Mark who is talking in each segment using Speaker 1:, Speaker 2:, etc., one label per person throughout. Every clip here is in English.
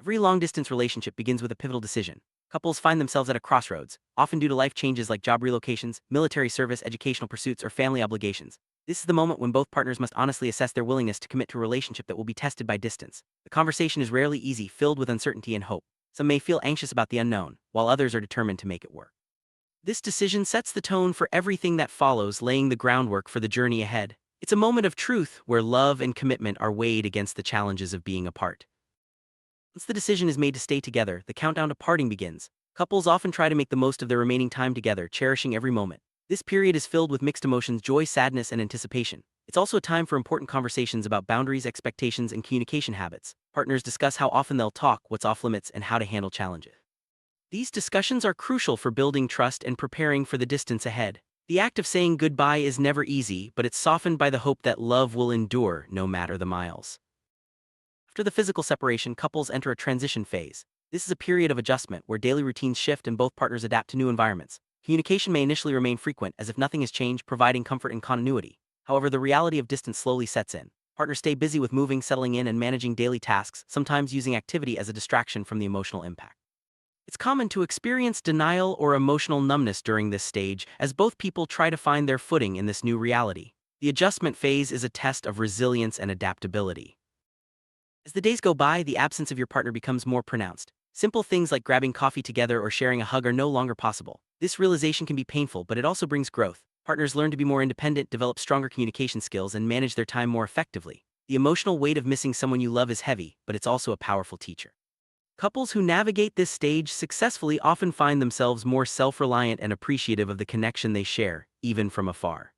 Speaker 1: Every long-distance relationship begins with a pivotal decision. Couples find themselves at a crossroads, often due to life changes like job relocations, military service, educational pursuits, or family obligations. This is the moment when both partners must honestly assess their willingness to commit to a relationship that will be tested by distance. The conversation is rarely easy, filled with uncertainty and hope. Some may feel anxious about the unknown, while others are determined to make it work. This decision sets the tone for everything that follows, laying the groundwork for the journey ahead. It's a moment of truth where love and commitment are weighed against the challenges of being apart. Once the decision is made to stay together, the countdown to parting begins. Couples often try to make the most of their remaining time together, cherishing every moment. This period is filled with mixed emotions, joy, sadness, and anticipation. It's also a time for important conversations about boundaries, expectations, and communication habits. Partners discuss how often they'll talk, what's off limits, and how to handle challenges. These discussions are crucial for building trust and preparing for the distance ahead. The act of saying goodbye is never easy, but it's softened by the hope that love will endure no matter the miles. After the physical separation, couples enter a transition phase. This is a period of adjustment where daily routines shift and both partners adapt to new environments. Communication may initially remain frequent, as if nothing has changed, providing comfort and continuity. However, the reality of distance slowly sets in. Partners stay busy with moving, settling in, and managing daily tasks, sometimes using activity as a distraction from the emotional impact. It's common to experience denial or emotional numbness during this stage, as both people try to find their footing in this new reality. The adjustment phase is a test of resilience and adaptability. As the days go by, the absence of your partner becomes more pronounced. Simple things like grabbing coffee together or sharing a hug are no longer possible. This realization can be painful, but it also brings growth. Partners learn to be more independent, develop stronger communication skills, and manage their time more effectively. The emotional weight of missing someone you love is heavy, but it's also a powerful teacher. Couples who navigate this stage successfully often find themselves more self-reliant and appreciative of the connection they share, even from afar.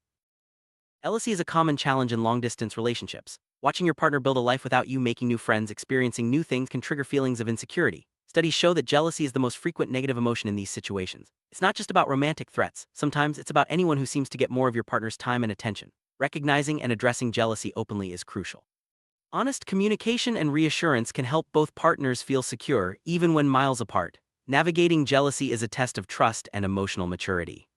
Speaker 1: Jealousy is a common challenge in long-distance relationships. Watching your partner build a life without you, making new friends, experiencing new things can trigger feelings of insecurity. Studies show that jealousy is the most frequent negative emotion in these situations. It's not just about romantic threats. Sometimes it's about anyone who seems to get more of your partner's time and attention. Recognizing and addressing jealousy openly is crucial. Honest communication and reassurance can help both partners feel secure, even when miles apart. Navigating jealousy is a test of trust and emotional maturity.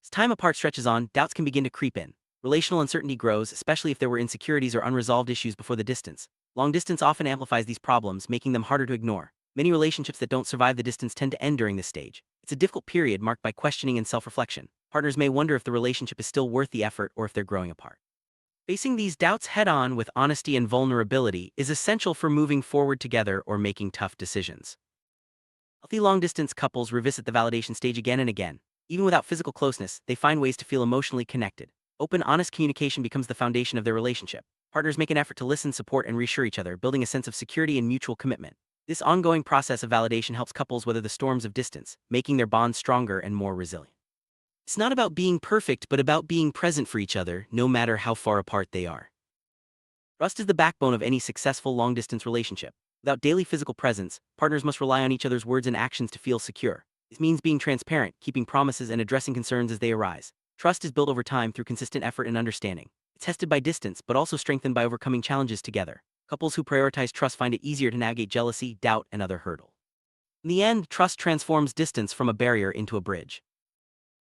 Speaker 1: As time apart stretches on, doubts can begin to creep in. Relational uncertainty grows, especially if there were insecurities or unresolved issues before the distance. Long distance often amplifies these problems, making them harder to ignore. Many relationships that don't survive the distance tend to end during this stage. It's a difficult period marked by questioning and self-reflection. Partners may wonder if the relationship is still worth the effort or if they're growing apart. Facing these doubts head-on with honesty and vulnerability is essential for moving forward together or making tough decisions. Healthy long-distance couples revisit the validation stage again and again. Even without physical closeness, they find ways to feel emotionally connected. Open, honest communication becomes the foundation of their relationship. Partners make an effort to listen, support, and reassure each other, building a sense of security and mutual commitment. This ongoing process of validation helps couples weather the storms of distance, making their bond stronger and more resilient. It's not about being perfect, but about being present for each other, no matter how far apart they are. Trust is the backbone of any successful long-distance relationship. Without daily physical presence, partners must rely on each other's words and actions to feel secure. This means being transparent, keeping promises, and addressing concerns as they arise. Trust is built over time through consistent effort and understanding. It's tested by distance, but also strengthened by overcoming challenges together. Couples who prioritize trust find it easier to navigate jealousy, doubt, and other hurdles. In the end, trust transforms distance from a barrier into a bridge.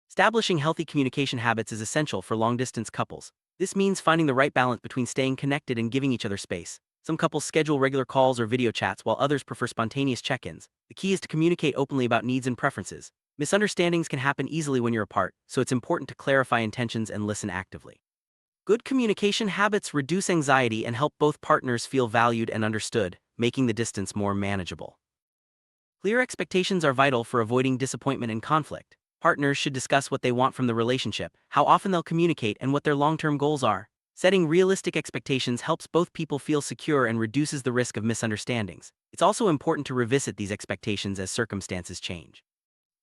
Speaker 1: Establishing healthy communication habits is essential for long-distance couples. This means finding the right balance between staying connected and giving each other space. Some couples schedule regular calls or video chats, while others prefer spontaneous check-ins. The key is to communicate openly about needs and preferences. Misunderstandings can happen easily when you're apart, so it's important to clarify intentions and listen actively. Good communication habits reduce anxiety and help both partners feel valued and understood, making the distance more manageable. Clear expectations are vital for avoiding disappointment and conflict. Partners should discuss what they want from the relationship, how often they'll communicate, and what their long-term goals are. Setting realistic expectations helps both people feel secure and reduces the risk of misunderstandings. It's also important to revisit these expectations as circumstances change.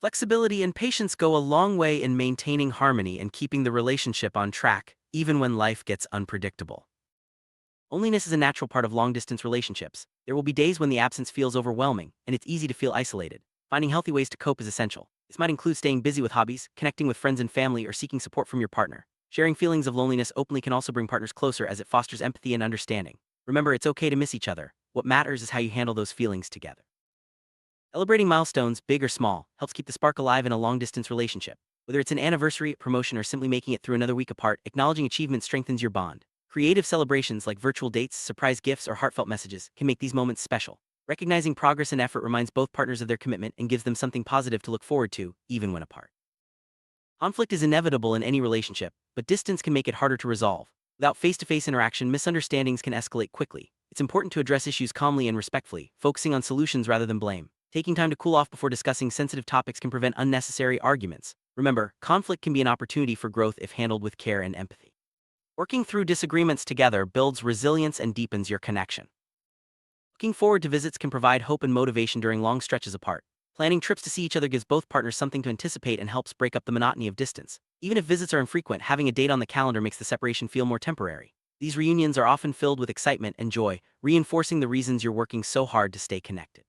Speaker 1: Flexibility and patience go a long way in maintaining harmony and keeping the relationship on track, even when life gets unpredictable. Loneliness is a natural part of long-distance relationships. There will be days when the absence feels overwhelming, and it's easy to feel isolated. Finding healthy ways to cope is essential. This might include staying busy with hobbies, connecting with friends and family, or seeking support from your partner. Sharing feelings of loneliness openly can also bring partners closer, as it fosters empathy and understanding. Remember, it's okay to miss each other. What matters is how you handle those feelings together. Celebrating milestones, big or small, helps keep the spark alive in a long-distance relationship. Whether it's an anniversary, promotion, or simply making it through another week apart, acknowledging achievements strengthens your bond. Creative celebrations like virtual dates, surprise gifts, or heartfelt messages can make these moments special. Recognizing progress and effort reminds both partners of their commitment and gives them something positive to look forward to, even when apart. Conflict is inevitable in any relationship, but distance can make it harder to resolve. Without face-to-face interaction, misunderstandings can escalate quickly. It's important to address issues calmly and respectfully, focusing on solutions rather than blame. Taking time to cool off before discussing sensitive topics can prevent unnecessary arguments. Remember, conflict can be an opportunity for growth if handled with care and empathy. Working through disagreements together builds resilience and deepens your connection. Looking forward to visits can provide hope and motivation during long stretches apart. Planning trips to see each other gives both partners something to anticipate and helps break up the monotony of distance. Even if visits are infrequent, having a date on the calendar makes the separation feel more temporary. These reunions are often filled with excitement and joy, reinforcing the reasons you're working so hard to stay connected.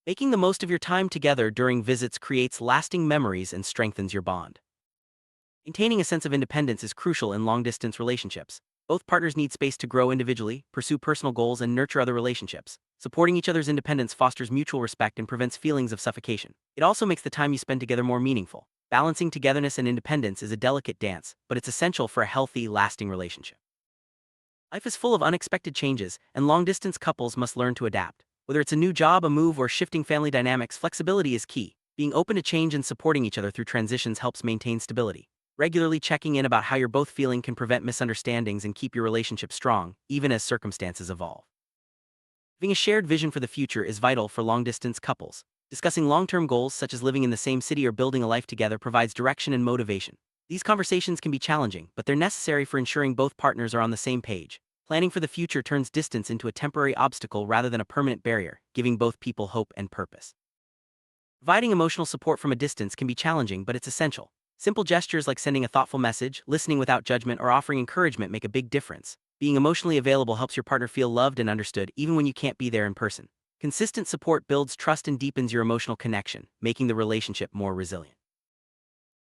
Speaker 1: Making the most of your time together during visits creates lasting memories and strengthens your bond. Maintaining a sense of independence is crucial in long-distance relationships. Both partners need space to grow individually, pursue personal goals, and nurture other relationships. Supporting each other's independence fosters mutual respect and prevents feelings of suffocation. It also makes the time you spend together more meaningful. Balancing togetherness and independence is a delicate dance, but it's essential for a healthy, lasting relationship. Life is full of unexpected changes, and long-distance couples must learn to adapt. Whether it's a new job, a move, or shifting family dynamics, flexibility is key. Being open to change and supporting each other through transitions helps maintain stability. Regularly checking in about how you're both feeling can prevent misunderstandings and keep your relationship strong, even as circumstances evolve. Having a shared vision for the future is vital for long-distance couples. Discussing long-term goals such as living in the same city or building a life together provides direction and motivation. These conversations can be challenging, but they're necessary for ensuring both partners are on the same page. Planning for the future turns distance into a temporary obstacle rather than a permanent barrier, giving both people hope and purpose. Providing emotional support from a distance can be challenging, but it's essential. Simple gestures like sending a thoughtful message, listening without judgment, or offering encouragement make a big difference. Being emotionally available helps your partner feel loved and understood even when you can't be there in person. Consistent support builds trust and deepens your emotional connection, making the relationship more resilient.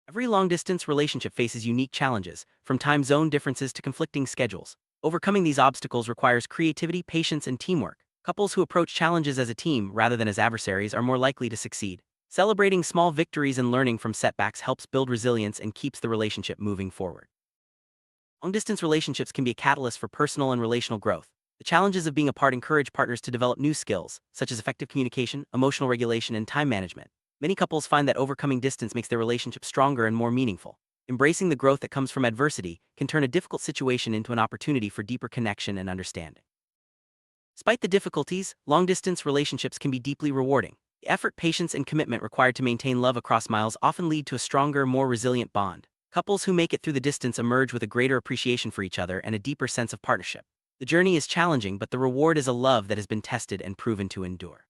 Speaker 1: Every long-distance relationship faces unique challenges, from time zone differences to conflicting schedules. Overcoming these obstacles requires creativity, patience, and teamwork. Couples who approach challenges as a team rather than as adversaries are more likely to succeed. Celebrating small victories and learning from setbacks helps build resilience and keeps the relationship moving forward. Long-distance relationships can be a catalyst for personal and relational growth. The challenges of being apart encourage partners to develop new skills, such as effective communication, emotional regulation, and time management. Many couples find that overcoming distance makes their relationship stronger and more meaningful. Embracing the growth that comes from adversity can turn a difficult situation into an opportunity for deeper connection and understanding. Despite the difficulties, long-distance relationships can be deeply rewarding. The effort, patience, and commitment required to maintain love across miles often lead to a stronger, more resilient bond. Couples who make it through the distance emerge with a greater appreciation for each other and a deeper sense of partnership. The journey is challenging, but the reward is a love that has been tested and proven to endure.